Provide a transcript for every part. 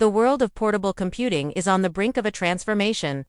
The world of portable computing is on the brink of a transformation.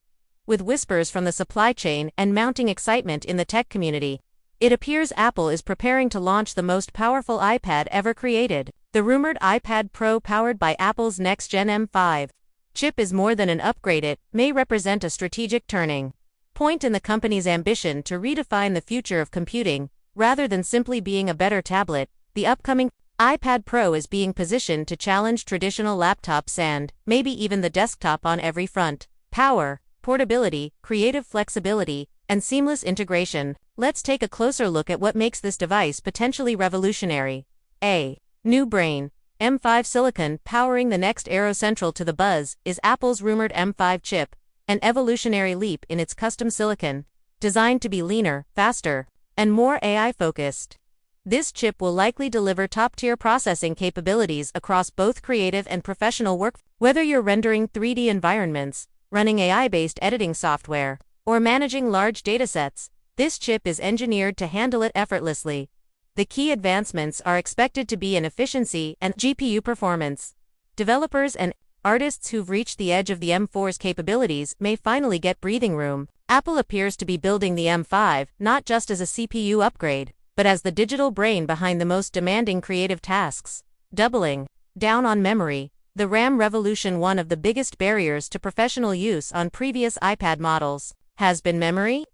With whispers from the supply chain and mounting excitement in the tech community, it appears Apple is preparing to launch the most powerful iPad ever created. The rumored iPad Pro powered by Apple's next-gen M5 chip is more than an upgrade. It may represent a strategic turning point in the company's ambition to redefine the future of computing, rather than simply being a better tablet. The upcoming iPad Pro is being positioned to challenge traditional laptops and, maybe even the desktop on every front. Power, portability, creative flexibility, and seamless integration. Let's take a closer look at what makes this device potentially revolutionary. A. New brain. M5 silicon powering the next era. Central to the buzz is Apple's rumored M5 chip, an evolutionary leap in its custom silicon, designed to be leaner, faster, and more AI-focused. This chip will likely deliver top-tier processing capabilities across both creative and professional work. Whether you're rendering 3D environments, running AI-based editing software, or managing large datasets, this chip is engineered to handle it effortlessly. The key advancements are expected to be in efficiency and GPU performance. Developers and artists who've reached the edge of the M4's capabilities may finally get breathing room. Apple appears to be building the M5 not just as a CPU upgrade, but as the digital brain behind the most demanding creative tasks. Doubling down on memory. The RAM revolution. One of the biggest barriers to professional use on previous iPad models has been memory.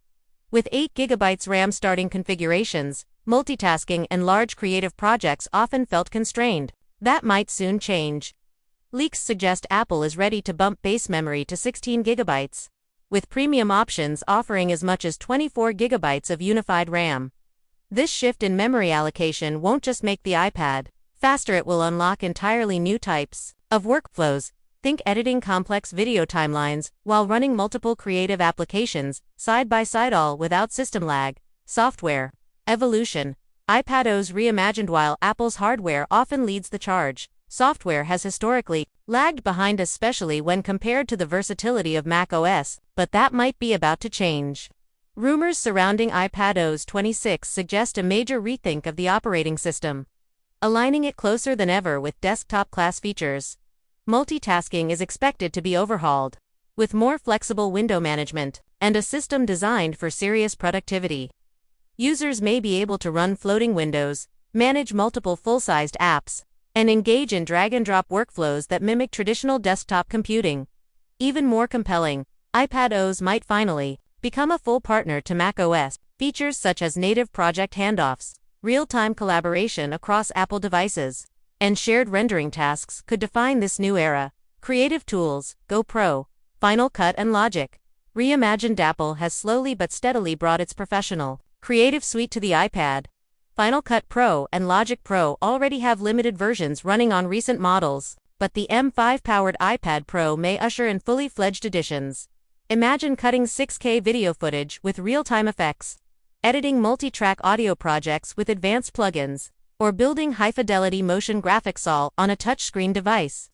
With 8 GB RAM starting configurations, multitasking and large creative projects often felt constrained. That might soon change. Leaks suggest Apple is ready to bump base memory to 16 GB, with premium options offering as much as 24 GB of unified RAM. This shift in memory allocation won't just make the iPad faster, it will unlock entirely new types of workflows. Think editing complex video timelines while running multiple creative applications side by side, all without system lag. Software evolution. iPadOS reimagined. While Apple's hardware often leads the charge, software has historically lagged behind, especially when compared to the versatility of macOS, but that might be about to change. Rumors surrounding iPadOS 26 suggest a major rethink of the operating system, aligning it closer than ever with desktop-class features. Multitasking is expected to be overhauled, with more flexible window management and a system designed for serious productivity. Users may be able to run floating windows, manage multiple full-sized apps, and engage in drag-and-drop workflows that mimic traditional desktop computing. Even more compelling, iPadOS might finally become a full partner to macOS. Features such as native project handoffs, real-time collaboration across Apple devices, and shared rendering tasks could define this new era. Creative tools, Go Pro, Final Cut and Logic. Reimagined. Apple has slowly but steadily brought its professional creative suite to the iPad. Final Cut Pro and Logic Pro already have limited versions running on recent models, but the M5-powered iPad Pro may usher in fully fledged editions. Imagine cutting 6K video footage with real-time effects, editing multi-track audio projects with advanced plugins, or building high-fidelity motion graphics all on a touchscreen device.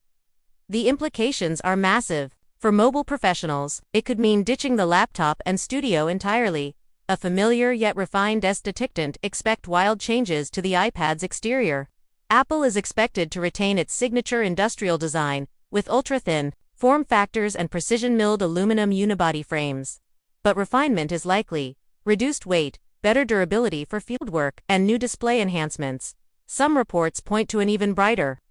The implications are massive. For mobile professionals, it could mean ditching the laptop and studio entirely. A familiar yet refined aesthetic. Expect wild changes to the iPad's exterior. Apple is expected to retain its signature industrial design, with ultra-thin form factors and precision-milled aluminum unibody frames. But refinement is likely. Reduced weight, better durability for fieldwork, and new display enhancements. Some reports point to an even brighter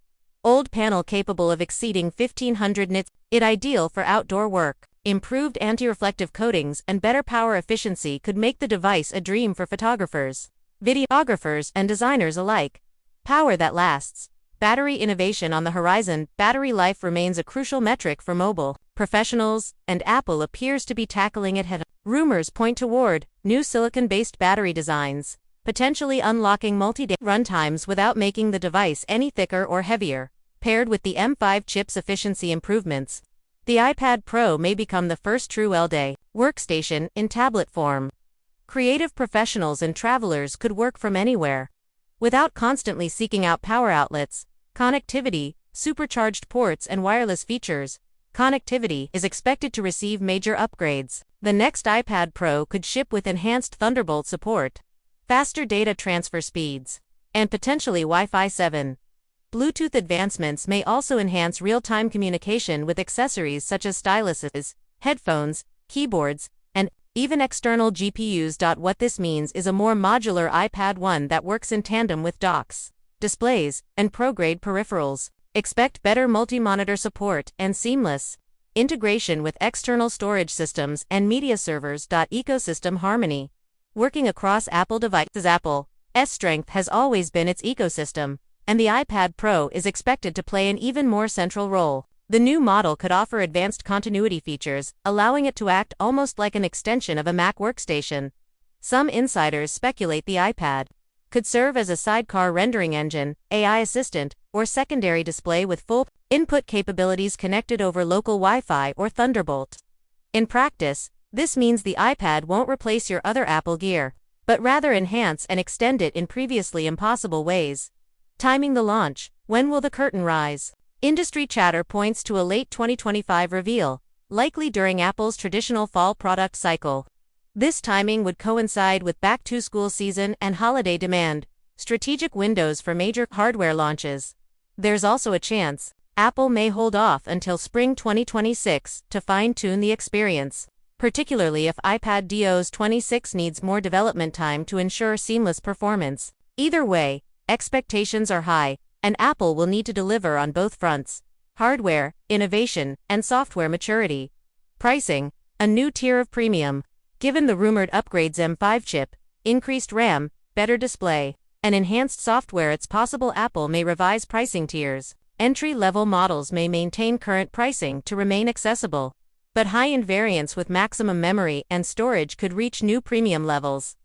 OLED panel capable of exceeding 1500 nits, ideal for outdoor work. Improved anti-reflective coatings and better power efficiency could make the device a dream for photographers, videographers, and designers alike. Power that lasts. Battery innovation on the horizon. Battery life remains a crucial metric for mobile professionals, and Apple appears to be tackling it head-on. Rumors point toward new silicon-based battery designs, potentially unlocking multi-day runtimes without making the device any thicker or heavier. Paired with the M5 chip's efficiency improvements, the iPad Pro may become the first true all-day workstation in tablet form. Creative professionals and travelers could work from anywhere, without constantly seeking out power outlets. Connectivity, supercharged ports and wireless features. Connectivity is expected to receive major upgrades. The next iPad Pro could ship with enhanced Thunderbolt support, faster data transfer speeds, and potentially Wi-Fi 7. Bluetooth advancements may also enhance real-time communication with accessories such as styluses, headphones, keyboards, and even external GPUs. What this means is a more modular iPad 1 that works in tandem with docks, displays, and pro-grade peripherals. Expect better multi-monitor support and seamless integration with external storage systems and media servers. Ecosystem harmony. Working across Apple devices. Apple's strength has always been its ecosystem, and the iPad Pro is expected to play an even more central role. The new model could offer advanced continuity features, allowing it to act almost like an extension of a Mac workstation. Some insiders speculate the iPad could serve as a sidecar rendering engine, AI assistant, or secondary display with full input capabilities connected over local Wi-Fi or Thunderbolt. In practice, this means the iPad won't replace your other Apple gear, but rather enhance and extend it in previously impossible ways. Timing the launch. When will the curtain rise? Industry chatter points to a late 2025 reveal, likely during Apple's traditional fall product cycle. This timing would coincide with back-to-school season and holiday demand, strategic windows for major hardware launches. There's also a chance Apple may hold off until spring 2026 to fine-tune the experience, particularly if iPadOS 26 needs more development time to ensure seamless performance. Either way, expectations are high, and Apple will need to deliver on both fronts: hardware, innovation, and software maturity. Pricing. A new tier of premium. Given the rumored upgrades: M5 chip, increased RAM, better display, and enhanced software, it's possible Apple may revise pricing tiers. Entry-level models may maintain current pricing to remain accessible, but high-end variants with maximum memory and storage could reach new premium levels.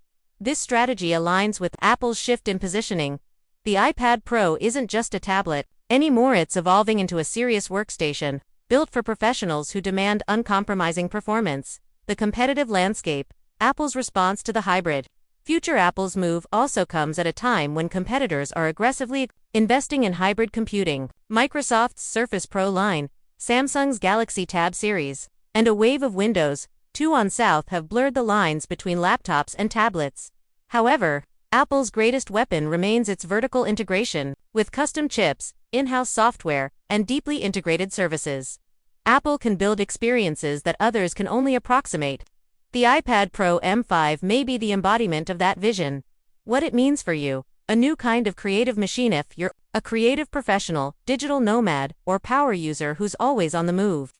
This strategy aligns with Apple's shift in positioning. The iPad Pro isn't just a tablet anymore, it's evolving into a serious workstation, built for professionals who demand uncompromising performance. The competitive landscape. Apple's response to the hybrid future. Apple's move also comes at a time when competitors are aggressively investing in hybrid computing. Microsoft's Surface Pro line, Samsung's Galaxy Tab series, and a wave of Windows 2 on South have blurred the lines between laptops and tablets. However, Apple's greatest weapon remains its vertical integration, with custom chips, in-house software, and deeply integrated services. Apple can build experiences that others can only approximate. The iPad Pro M5 may be the embodiment of that vision. What it means for you: a new kind of creative machine if you're a creative professional, digital nomad, or power user who's always on the move.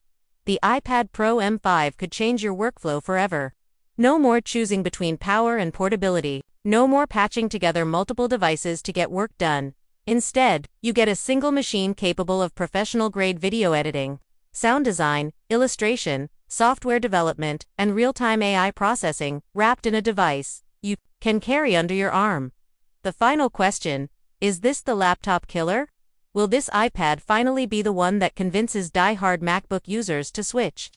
The iPad Pro M5 could change your workflow forever. No more choosing between power and portability. No more patching together multiple devices to get work done. Instead, you get a single machine capable of professional-grade video editing, sound design, illustration, software development, and real-time AI processing, wrapped in a device you can carry under your arm. The final question: is this the laptop killer? Will this iPad finally be the one that convinces die-hard MacBook users to switch?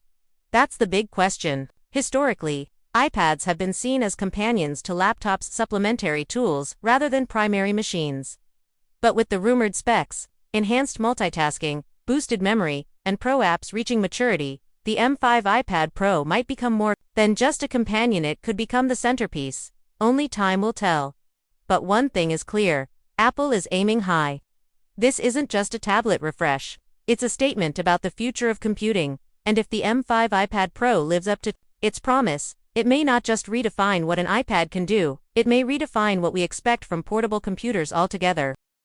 That's the big question. Historically, iPads have been seen as companions to laptops, supplementary tools rather than primary machines. But with the rumored specs, enhanced multitasking, boosted memory, and pro apps reaching maturity, the M5 iPad Pro might become more than just a companion. It could become the centerpiece. Only time will tell. But one thing is clear: Apple is aiming high. This isn't just a tablet refresh. It's a statement about the future of computing, and if the M5 iPad Pro lives up to its promise, it may not just redefine what an iPad can do, it may redefine what we expect from portable computers altogether.